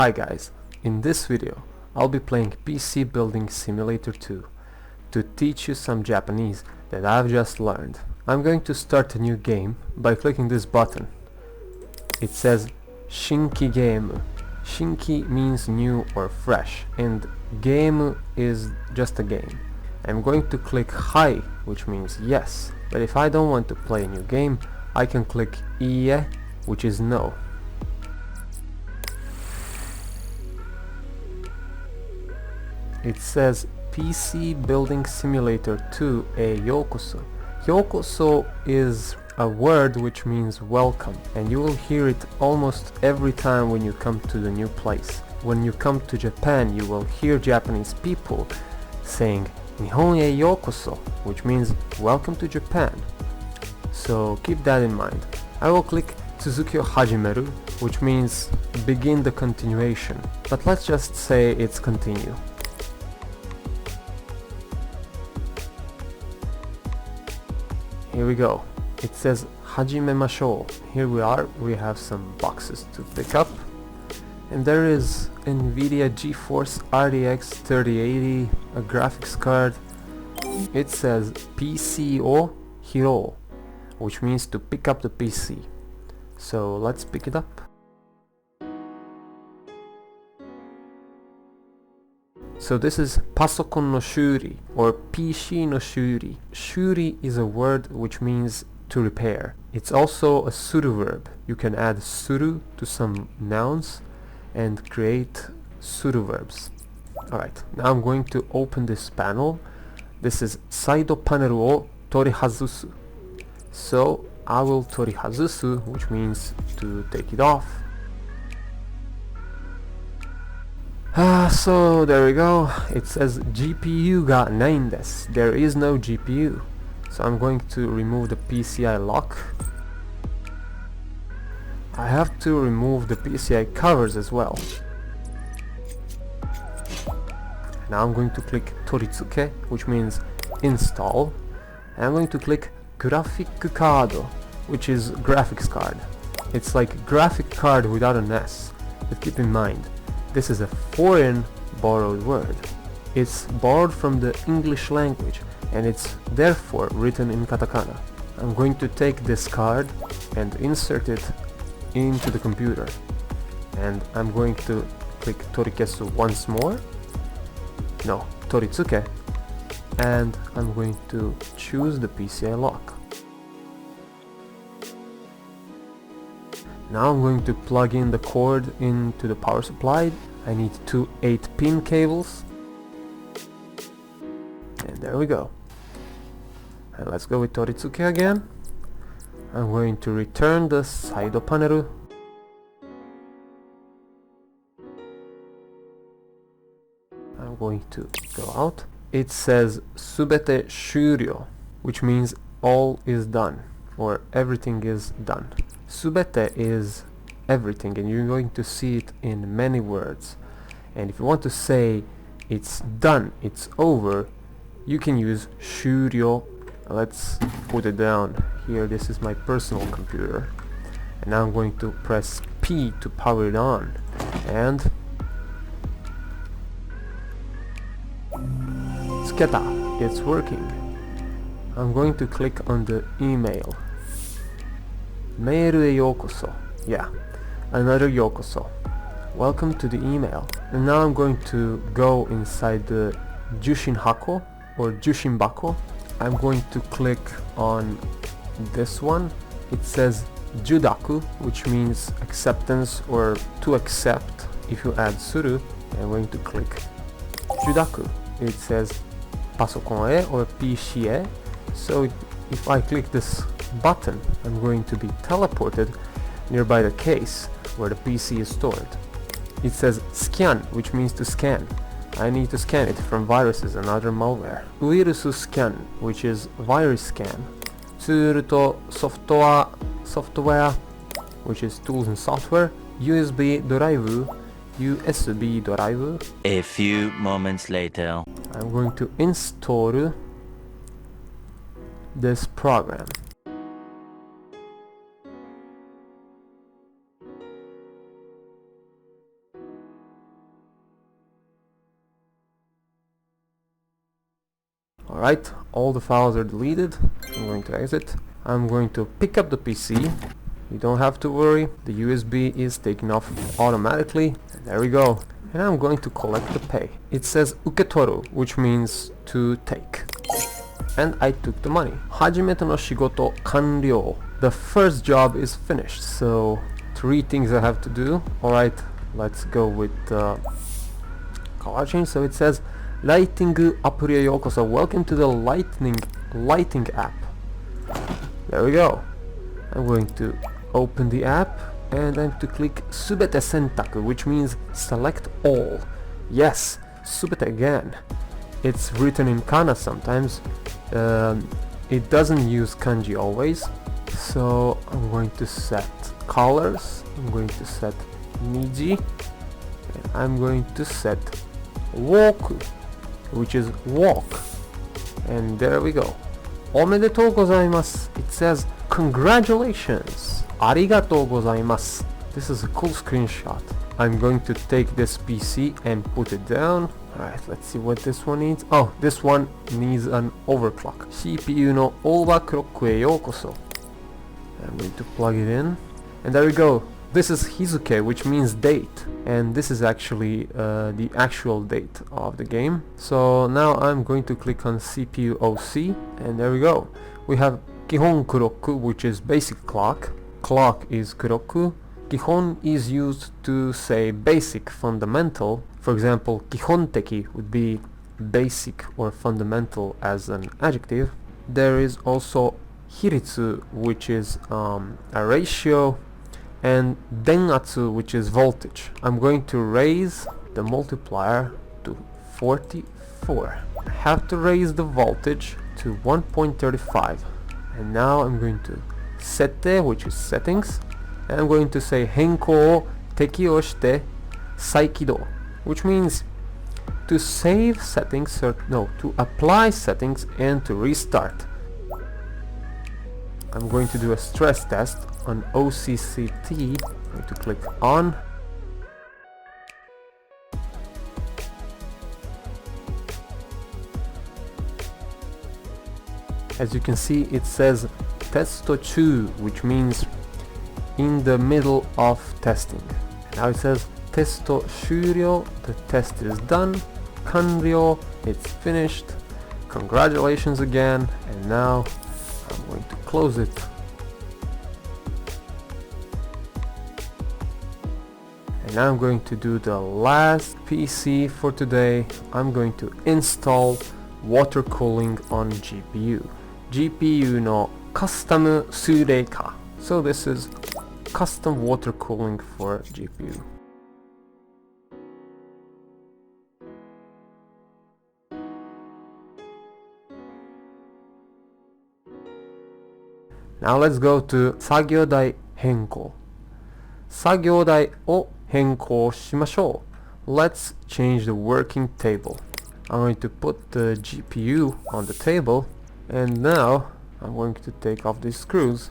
Hi guys, in this video I'll be playing PC Building Simulator 2 to teach you some Japanese that I've just learned. I'm going to start a new game by clicking this button. It says Shinki Game. Shinki means new or fresh and game is just a game. I'm going to click Hi, which means yes, but if I don't want to play a new game I can click Iie, which is no. It says PC Building Simulator 2 e yokoso. Yokoso is a word which means welcome, and you will hear it almost every time when you come to the new place. When you come to Japan, you will hear Japanese people saying Nihon e yokoso, which means welcome to Japan. So keep that in mind. I will click Tsuzuki o hajimeru, which means begin the continuation, but let's just say it's continue. Here we go. It says hajimemashou. Here we are. We have some boxes to pick up. And there is NVIDIA GeForce RTX 3080, a graphics card. It says PC o hiro, which means to pick up the PC. So let's pick it up. So this is pasokon no shuri or PC no shuri. Shuri is a word which means to repair. It's also a suru verb. You can add suru to some nouns and create suru verbs. Alright, now I'm going to open this panel. This is saido panel o torihazusu. So I will torihazusu, which means to take it off. So there we go. It says GPU ga nain desu. There is no GPU. So I'm going to remove the PCI lock. I have to remove the PCI covers as well. Now I'm going to click Toritsuke, which means install. And I'm going to click Graphic Card, which is graphics card. It's like graphic card without an S. But keep in mind, this is a foreign borrowed word. It's borrowed from the English language and it's therefore written in katakana. I'm going to take this card and insert it into the computer. And I'm going to click Torikesu once more. No, Toritsuke. And I'm going to choose the PCI lock. Now I'm going to plug in the cord into the power supply. I need two 8-pin cables. And there we go. And let's go with Toritsuke again. I'm going to return the saido panel. I'm going to go out. It says subete shuryo, which means all is done, or everything is done. Subete is everything, and you're going to see it in many words. And if you want to say it's done, it's over, you can use shuryo. Let's put it down here. This is my personal computer, and now I'm going to press P to power it on, and sketa, it's working. I'm going to click on the email. Meiru e yokoso. Yeah, another yokoso. Welcome to the email. And now I'm going to go inside the Jushin Hako or Jushin Bako. I'm going to click on this one. It says Judaku, which means acceptance or to accept if you add suru. I'm going to click Judaku. It says pasokon e or PC e. So if I click this button, I'm going to be teleported nearby the case where the PC is stored. It says scan, which means to scan. I need to scan it from viruses and other malware. Uirusu scan, which is virus scan. Tsuru to software, which is tools and software. USB drive. A few moments later. I'm going to install this program. Alright, all the files are deleted. I'm going to exit. I'm going to pick up the PC. You don't have to worry, the USB is taken off automatically. And there we go. And I'm going to collect the pay. It says uketoru, which means to take. And I took the money. Hajimete no shigoto kanryou. The first job is finished. So 3 things I have to do. Alright, let's go with color change. So it says Lighting Apuri e yokoso. Welcome to the lighting app. There we go. I'm going to open the app and I'm to click Subete Sentaku, which means select all. Yes, Subete again. It's written in kana sometimes. It doesn't use kanji always. So I'm going to set colors. I'm going to set Niji. And I'm going to set Woku, which is walk. And there we go. Omedetou gozaimasu. It says congratulations. Arigatou gozaimasu. This is a cool screenshot. I'm going to take this PC and put it down. Alright, let's see what this one needs. Oh, this one needs an overclock. CPU no overclock e yokoso. I'm going to plug it in. And there we go. This is Hizuke, which means date. And this is actually the actual date of the game. So now I'm going to click on CPU OC. And there we go. We have Kihon Kuroku, which is basic clock. Clock is Kuroku. Kihon is used to say basic, fundamental. For example, Kihonteki would be basic or fundamental as an adjective. There is also Hiritsu, which is a ratio, and Denatsu, which is voltage. I'm going to raise the multiplier to 44. I have to raise the voltage to 1.35. And now I'm going to sette, which is settings, and I'm going to say henko o tekio shite saikido, which means to save settings, or no, to apply settings and to restart. I'm going to do a stress test on OCCT. I'm going to click on. As you can see, it says testo chu, which means in the middle of testing. Now it says testo shuryo, the test is done. Kanryo, it's finished. Congratulations again. And now I'm going to close it. And now I'm going to do the last PC for today. I'm going to install water cooling on GPU. GPU no custom sureika. So this is custom water cooling for GPU. Now let's go to 作業台変更。作業台を変更しましょう。Let's change the working table. I'm going to put the GPU on the table, and now I'm going to take off these screws.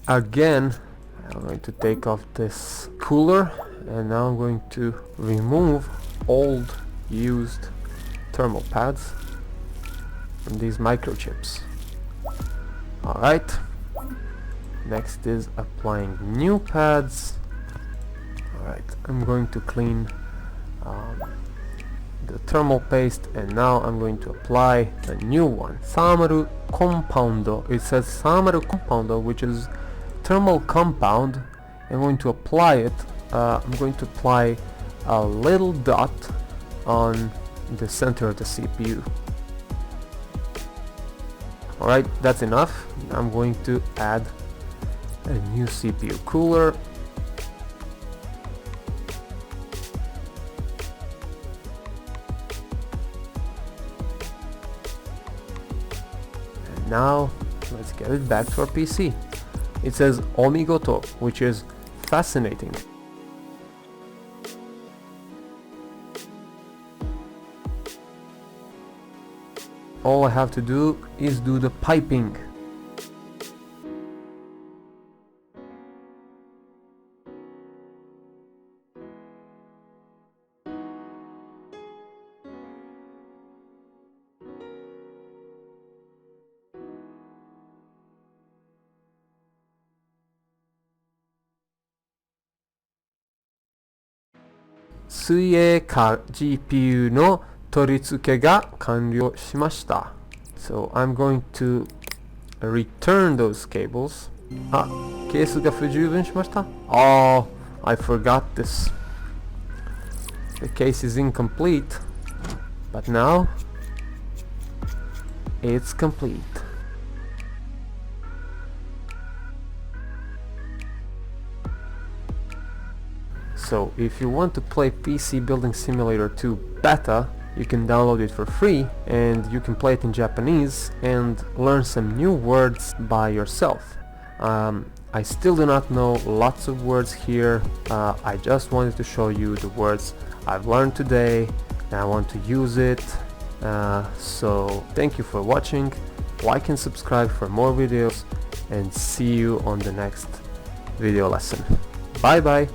Again, I'm going to take off this cooler, and now I'm going to remove old used thermal pads from these microchips. Alright, next is applying new pads. Alright, I'm going to clean the thermal paste, and now I'm going to apply a new one. Thermal compound. It says thermal compound, which is thermal compound. I'm going to apply it. I'm going to apply a little dot on the center of the CPU. Alright, that's enough. I'm going to add a new CPU cooler. And now, let's get it back to our PC. It says Omigoto, which is fascinating. All I have to do is do the piping. 水泳か GPU の取り付けが完了しました。So I'm going to return those cables. あ、ケースが不十分しました。Oh, I forgot this. The case is incomplete, but now it's complete. So if you want to play PC Building Simulator 2 Beta, you can download it for free and you can play it in Japanese and learn some new words by yourself. I still do not know lots of words here. I just wanted to show you the words I've learned today and I want to use it. So thank you for watching. Like and subscribe for more videos and see you on the next video lesson. Bye bye.